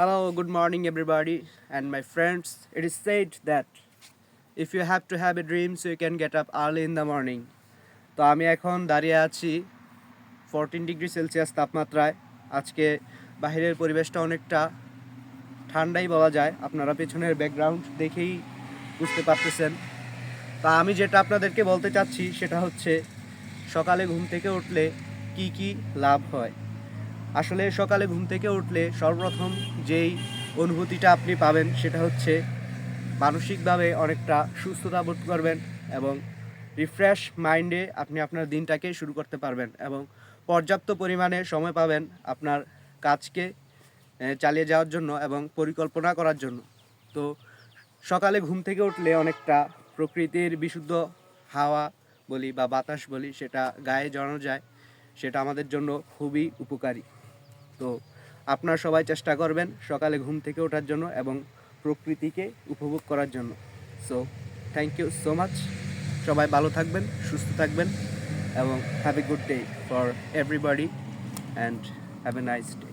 Hello, good morning, everybody, and my friends. It is said that if you have to have a dream, so you can get up early in the morning. তো আমি এখন দাঁড়িয়ে আছি 14 degree Celsius তাপমাত্রায়। আজকে বাহিরের পরিবেশটা অনেকটা ঠান্ডাই বলা যায়, আপনারা পেছনের ব্যাকগ্রাউন্ড দেখেই বুঝতে পারতেছেন। তা আমি যেটা আপনাদেরকে বলতে চাচ্ছি সেটা হচ্ছে সকালে ঘুম থেকে উঠলে কি কি লাভ হয়। আসলে সকালে ঘুম থেকে উঠলে সর্বপ্রথম যেই অনুভূতিটা আপনি পাবেন সেটা হচ্ছে মানসিকভাবে অনেকটা সুস্থতা বোধ করবেন এবং রিফ্রেশ মাইন্ডে আপনি আপনার দিনটাকে শুরু করতে পারবেন এবং পর্যাপ্ত পরিমাণে সময় পাবেন আপনার কাজকে চালিয়ে যাওয়ার জন্য এবং পরিকল্পনা করার জন্য। তো সকালে ঘুম থেকে উঠলে অনেকটা প্রকৃতির বিশুদ্ধ হাওয়া বলি বা বাতাস বলি সেটা গায়ে জড়ানো যায়, সেটা আমাদের জন্য খুবই উপকারী। তো আপনারা সবাই চেষ্টা করবেন সকালে ঘুম থেকে ওঠার জন্য এবং প্রকৃতিকে উপভোগ করার জন্য। So thank you so much. সবাই ভালো থাকবেন, সুস্থ থাকবেন এবং have a good day for everybody and have a nice day.